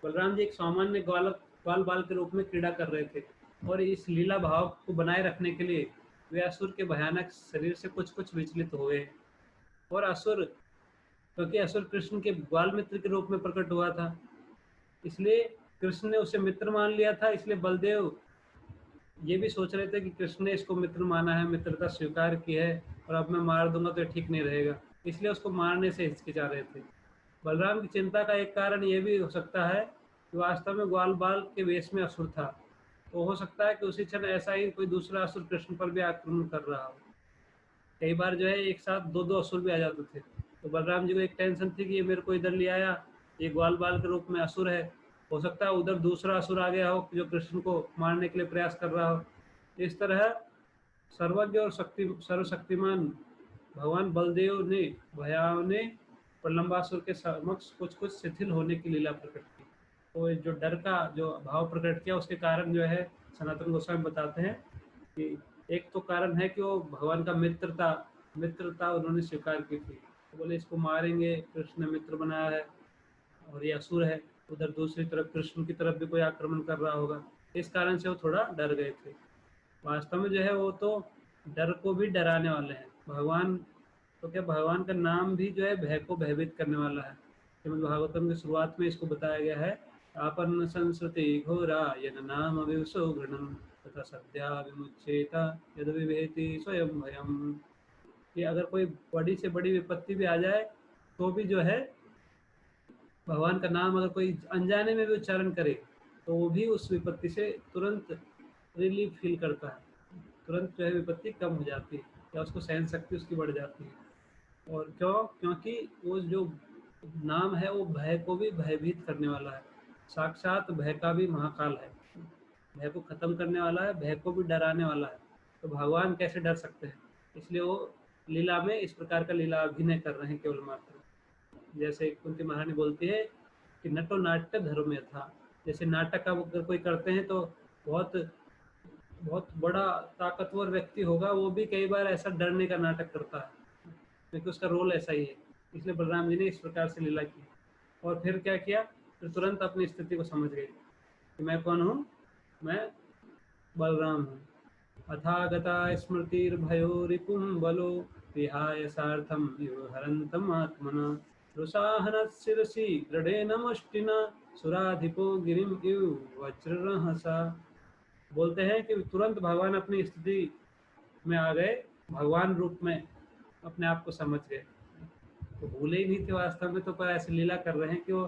बलराम जी एक सामान्य ग्वाल बाल के रूप में क्रीड़ा कर रहे थे, और इस लीला भाव को बनाए रखने के लिए वे असुर के भयानक शरीर से कुछ कुछ विचलित हुए। और असुर, क्योंकि असुर कृष्ण के बाल मित्र के रूप में प्रकट हुआ था, इसलिए कृष्ण ने उसे मित्र मान लिया था। इसलिए बलदेव ये भी सोच रहे थे कि कृष्ण ने इसको मित्र माना है, मित्रता स्वीकार की है, और अब मैं मार दूंगा तो ये ठीक नहीं रहेगा, इसलिए उसको मारने से हिचकिचा रहे थे। बलराम की चिंता का एक कारण ये भी हो सकता है कि वास्तव में ग्वाल बाल के वेश में असुर था, तो हो सकता है कि उसी क्षण ऐसा ही कोई दूसरा असुर कृष्ण पर भी आक्रमण कर रहा हो। कई बार जो है एक साथ दो दो असुर भी आ जाते थे। तो बलराम जी को एक टेंशन थी कि ये मेरे को इधर ले आया, ये ग्वाल बाल के रूप में असुर है, हो सकता है उधर दूसरा असुर आ गया हो जो कृष्ण को मारने के लिए प्रयास कर रहा हो। इस तरह सर्वज्ञ और सर्वशक्तिमान भगवान बलदेव ने भयावने प्रलंबासुर के समक्ष कुछ कुछ शिथिल होने की लीला प्रकट की। तो जो डर का जो भाव प्रकट किया, उसके कारण जो है सनातन गोस्वामी बताते हैं कि एक तो कारण है कि वो भगवान का मित्रता मित्रता उन्होंने स्वीकार की थी, तो बोले इसको मारेंगे, कृष्ण ने मित्र बनाया है और ये असुर है, उधर दूसरी तरफ कृष्ण की तरफ भी कोई आक्रमण कर रहा होगा, इस कारण से वो थोड़ा डर गए थे। वास्तव में जो है वो तो डर को भी डराने वाले हैं भगवान। तो क्या भगवान का नाम भी जो है भय को भयभीत करने वाला है। श्रीमद् भागवतम की शुरुआत में इसको बताया गया है, आपन्न संस्कृति घोरा यन नाम विवसो घृणम तथा सद्या विमुच्येता यद विभेति स्वयं भयम। कि अगर कोई बड़ी से बड़ी विपत्ति भी आ जाए, तो भी जो है भगवान का नाम अगर कोई अनजाने में भी उच्चारण करे, तो वो भी उस विपत्ति से तुरंत रिलीफ फील करता है, तुरंत जो है विपत्ति कम हो जाती है, या उसको सहन शक्ति उसकी बढ़ जाती है। और क्योंकि वो जो नाम है वो भय को भी भयभीत करने वाला है, साक्षात भय का भी महाकाल है, भय को खत्म करने वाला है, भय को भी डराने वाला है। तो भगवान कैसे डर सकते हैं, इसलिए वो लीला में इस प्रकार का लीला अभिनय कर रहे हैं केवल मात्र। जैसे कुंती महारानी बोलती है कि नटो नाट्य धर्म में था। जैसे नाटक का अगर कोई करते हैं तो बहुत बहुत बड़ा ताकतवर व्यक्ति होगा, वो भी कई बार ऐसा डरने का नाटक करता है, क्योंकि उसका रोल ऐसा ही है। इसलिए बलराम जी ने इस प्रकार से लीला की, और फिर क्या किया, फिर तुरंत अपनी स्थिति को समझ गए कि मैं कौन हूँ, मैं बलराम हूँ। अथागता स्मृतिर्भयो रिपुं बलो विहाय सार्थम इव हरन्तम आत्मना रुषाहनः शिरसि दृढ़ेन मुष्टिना सुराधिपो गिरिम इव वज्ररहसा। बोलते हैं कि तुरंत भगवान अपनी स्थिति में आ गए, भगवान रूप में अपने आप को समझ गए। तो भूले ही नहीं थे वास्तव में, तो पर ऐसे लीला कर रहे हैं कि वो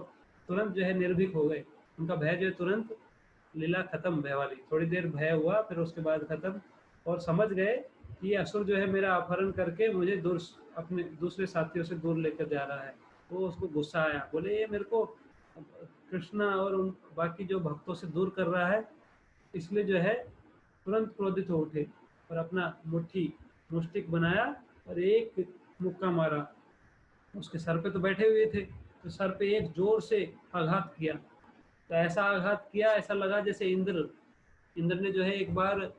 तुरंत जो है निर्भीक हो गए। उनका भय जो है तुरंत, लीला खत्म भय वाली, थोड़ी देर भय हुआ फिर उसके बाद खत्म, और समझ गए कि ये असुर जो है मेरा अपहरण करके मुझे दूर अपने दूसरे साथियों से दूर लेकर जा रहा है। तो उसको गुस्सा आया, बोले ये मेरे को कृष्णा और उन बाकी जो भक्तों से दूर कर रहा है, इसलिए जो है तुरंत क्रोधित हो उठे और अपना मुट्ठी मुष्टिक बनाया और एक मुक्का मारा उसके सर पे तो बैठे हुए थे, तो सर पे एक जोर से आघात किया। तो ऐसा आघात किया, ऐसा लगा जैसे इंद्र ने जो है एक बार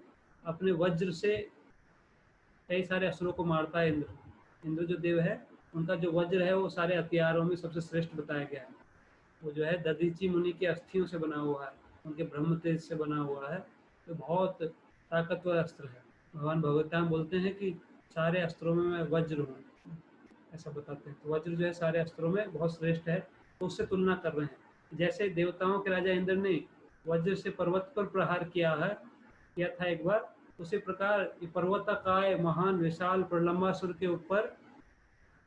अपने वज्र से कई सारे असुरों को मारता है। इंद्र जो देव है, उनका जो वज्र है वो सारे हथियारों में सबसे श्रेष्ठ बताया गया है। वो जो है दधीची मुनि के अस्थियों से बना हुआ है, उनके ब्रह्म तेज से बना हुआ है। तो बहुत ताकतवर अस्त्र है। भगवान भगवताम बोलते हैं कि सारे अस्त्रों में मैं वज्र हूँ, ऐसा बताते हैं। तो वज्र जो है सारे अस्त्रों में बहुत श्रेष्ठ है, तो उससे तुलना कर रहे हैं। जैसे देवताओं के राजा इंद्र ने वज्र से पर्वत पर प्रहार किया था एक बार, उसी प्रकार ये पर्वताकाय महान विशाल प्रलंबासुर के ऊपर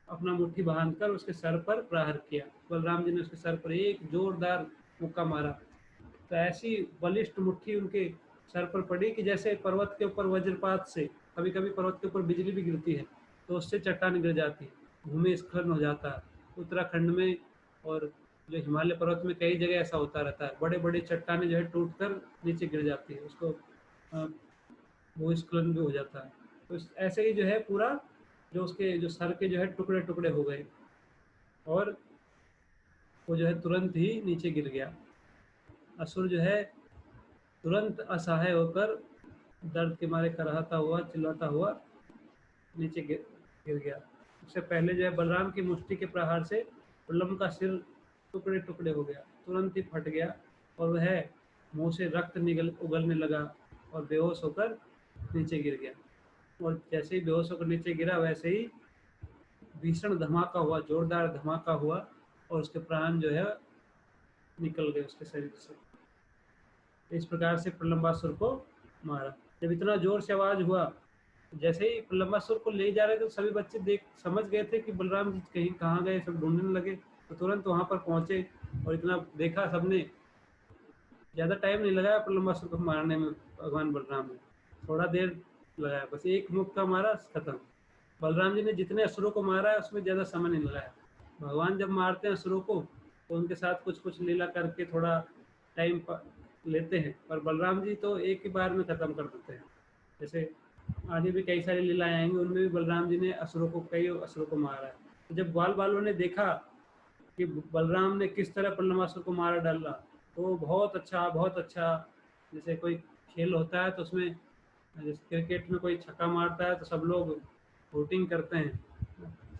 अपना मुट्ठी बांधकर उसके सर पर प्रहार किया। बलराम जी ने उसके सर पर एक जोरदार मुक्का मारा। तो ऐसी बलिष्ठ मुट्ठी उनके सर पर पड़ी कि जैसे पर्वत के ऊपर वज्रपात से कभी कभी पर्वत के ऊपर बिजली भी गिरती है तो उससे चट्टान गिर जाती है, भूमिस्खलन हो जाता है। उत्तराखंड में और जो हिमालय पर्वत में कई जगह ऐसा होता रहता है, बड़े बड़े चट्टानें जो है टूटकर नीचे गिर जाती है, उसको भूस्खलन भी हो जाता है। तो ऐसे ही जो है पूरा जो उसके जो सर के जो है टुकड़े टुकड़े हो गए और वो जो है तुरंत ही नीचे गिर गया। असुर जो है तुरंत असहाय होकर दर्द के मारे कराहता हुआ चिल्लाता हुआ नीचे गिर गया। उससे पहले जो है बलराम की मुष्टि के प्रहार से प्रलम्ब का सिर टुकड़े टुकड़े हो गया, तुरंत ही फट गया और वह मुंह से रक्त निकल उगलने लगा और बेहोश होकर नीचे गिर गया। और जैसे ही बेहोश होकर नीचे गिरा वैसे ही भीषण धमाका हुआ, जोरदार धमाका हुआ और उसके प्राण जो है निकल गए उसके शरीर से। इस प्रकार से प्रलंबासुर को मारा। जब इतना जोर से आवाज हुआ, जैसे ही प्रलंबासुर को ले जा रहे थे तो सभी बच्चे देख समझ गए थे कि बलराम जी कहीं कहाँ गए, सब ढूंढने लगे। तो तुरंत वहां पर पहुंचे और इतना देखा सबने। ज्यादा टाइम नहीं लगाया प्रलंबासुर को मारने में भगवान बलराम ने, थोड़ा देर लगाया, बस एक मुक्का मारा, खत्म। बलराम जी ने जितने असुरों को मारा है उसमें ज्यादा समय नहीं लगाया। भगवान जब मारते हैं असुरों को तो उनके साथ कुछ कुछ लीला करके थोड़ा टाइम लेते हैं, पर बलराम जी तो एक ही बार में खत्म कर देते हैं। जैसे आगे भी कई सारी लीलाएं आएंगी, उनमें भी बलराम जी ने कई असुरों को मारा है। तो जब ग्वाल बालों ने देखा कि बलराम ने किस तरह प्रलंबासुर को मारा डाला, तो बहुत अच्छा। जैसे कोई खेल होता है तो उसमें जैसे क्रिकेट में कोई छक्का मारता है तो सब लोग वोटिंग करते हैं,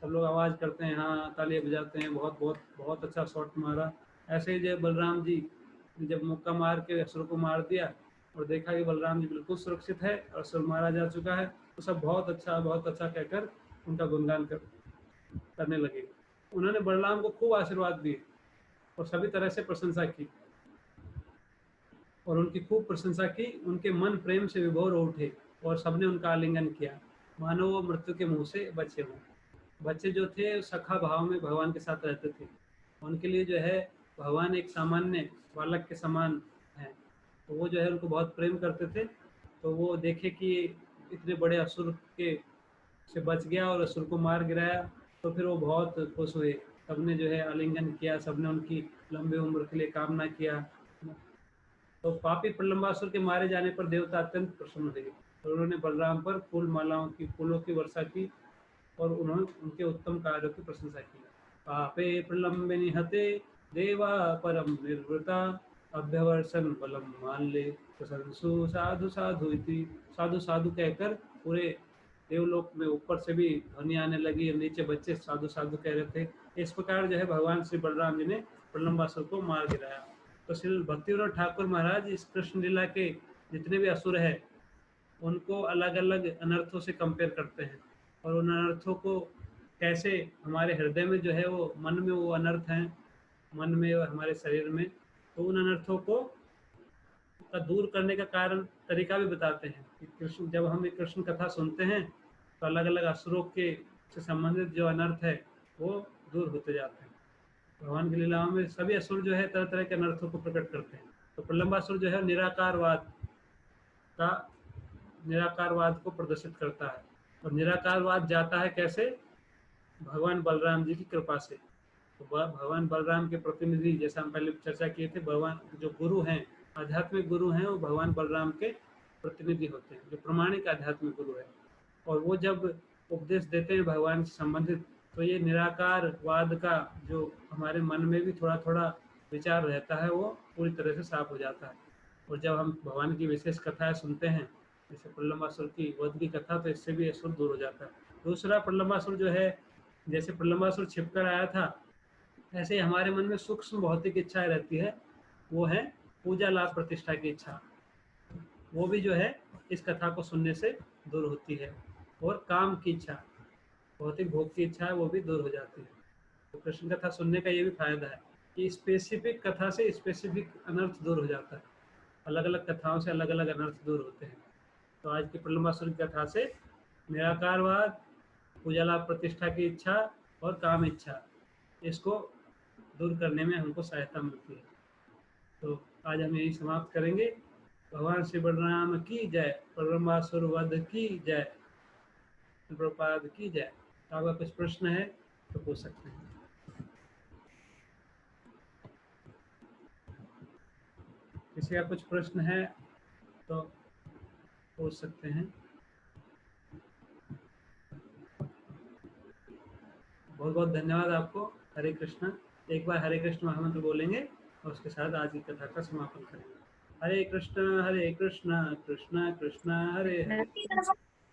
सब लोग आवाज़ करते हैं, हाँ तालियां बजाते हैं, बहुत बहुत बहुत अच्छा शॉट मारा। ऐसे ही जब बलराम जी जब मुक्का मार के असुर को मार दिया और देखा कि बलराम जी बिल्कुल सुरक्षित है और असुर मारा जा चुका है, तो सब बहुत अच्छा कहकर उनका गुणगान करने लगे। उन्होंने बलराम को खूब आशीर्वाद दिए और सभी तरह से प्रशंसा की और उनकी खूब प्रशंसा की। उनके मन प्रेम से विभोर हो उठे और सबने उनका आलिंगन किया, मानो वो मृत्यु के मुंह से बचे हों। बच्चे जो थे सखा भाव में भगवान के साथ रहते थे, उनके लिए जो है भगवान एक सामान्य बालक के समान है। तो वो जो है उनको बहुत प्रेम करते थे। तो वो देखे कि इतने बड़े असुर के से बच गया और असुर को मार गिराया, तो फिर वो बहुत खुश हुए। सबने जो है आलिंगन किया, सबने उनकी लंबी उम्र के लिए कामना किया। तो पापी प्रलंबासुर के मारे जाने पर देवता अत्यंत प्रसन्न हुए और उन्होंने बलराम पर फूलों की वर्षा की और उन्होंने उनके उत्तम कार्यों की प्रशंसा की। पापे प्रलंबे निहते देवा परम निर्वृता अभ्यवर्षन बलम मान ले प्रशंसु साधु साधु इति। साधु साधु कहकर पूरे देवलोक में ऊपर से भी ध्वनि आने लगी और नीचे बच्चे साधु साधु कह रहे थे। इस प्रकार जो है भगवान श्री बलराम जी ने प्रलंबासुर को मार गिराया। तो श्री भक्तिविनोद ठाकुर महाराज इस कृष्ण लीला के जितने भी असुर है उनको अलग अलग अनर्थों से कंपेयर करते हैं और उन अनर्थों को कैसे हमारे हृदय में जो है वो मन में वो अनर्थ हैं, मन में और हमारे शरीर में, तो उन अनर्थों को का दूर करने का कारण तरीका भी बताते हैं कि कृष्ण जब हम एक कृष्ण कथा सुनते हैं तो अलग अलग असुरों के से संबंधित जो अनर्थ है वो दूर होते जाते हैं। भगवान की लीलाओं में सभी असुर जो है तरह तरह के अनर्थों को प्रकट करते हैं। तो प्रलंबासुर जो है का निराकारवाद को प्रदर्शित करता है और निराकारवाद जाता है कैसे, भगवान बलराम जी की कृपा से। तो भगवान बलराम के प्रतिनिधि, जैसा हम पहले चर्चा किए थे, भगवान जो गुरु हैं, आध्यात्मिक गुरु हैं, वो भगवान बलराम के प्रतिनिधि होते हैं, जो प्रमाणिक आध्यात्मिक गुरु है। और वो जब उपदेश देते हैं भगवान से संबंधित तो ये निराकारवाद का जो हमारे मन में भी थोड़ा थोड़ा विचार रहता है वो पूरी तरह से साफ हो जाता है। और जब हम भगवान की विशेष कथाएं सुनते हैं, जैसे प्रलंबासुर की वध की कथा, तो इससे भी असुर दूर हो जाता है। दूसरा, प्रलंबासुर जो है, जैसे प्रलंबासुर छिपकर आया था, ऐसे ही हमारे मन में सूक्ष्म भौतिक इच्छाएं रहती है, वो है पूजा लाभ प्रतिष्ठा की इच्छा। वो भी जो है इस कथा को सुनने से दूर होती है। और काम की इच्छा, भौतिक भोग की इच्छा है, वो भी दूर हो जाती है। तो कृष्ण कथा सुनने का ये भी फायदा है कि स्पेसिफिक कथा से स्पेसिफिक अनर्थ दूर हो जाता है। अलग अलग कथाओं से अलग अलग अनर्थ दूर होते हैं। तो आज की प्रलंबासुर की कथा से निराकारवाद, पूजा लाभ प्रतिष्ठा की इच्छा और काम इच्छा, इसको दूर करने में हमको सहायता मिलती है। तो आज हम यही समाप्त करेंगे। भगवान श्री बलराम की जय, प्रलंबासुर वध की जय, प्रभुपाद की जय। आपका कुछ प्रश्न है तो पूछ सकते हैं। किसी का कुछ प्रश्न है तो पूछ सकते हैं। बहुत बहुत धन्यवाद आपको। हरे कृष्णा। एक बार हरे कृष्ण महामंत्र बोलेंगे और उसके साथ आज की कथा का समापन करेंगे। हरे कृष्णा कृष्णा कृष्णा हरे हरे,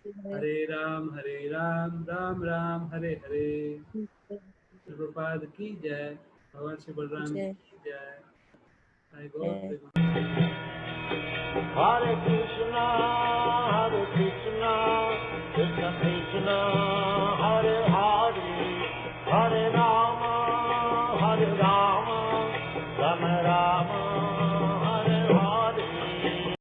हरे राम राम राम हरे हरे। प्रभुपाद की जय, भगवान श्री बलराम जी की जय। हरे गौर प्रेम। Hare Krishna, Krishna Krishna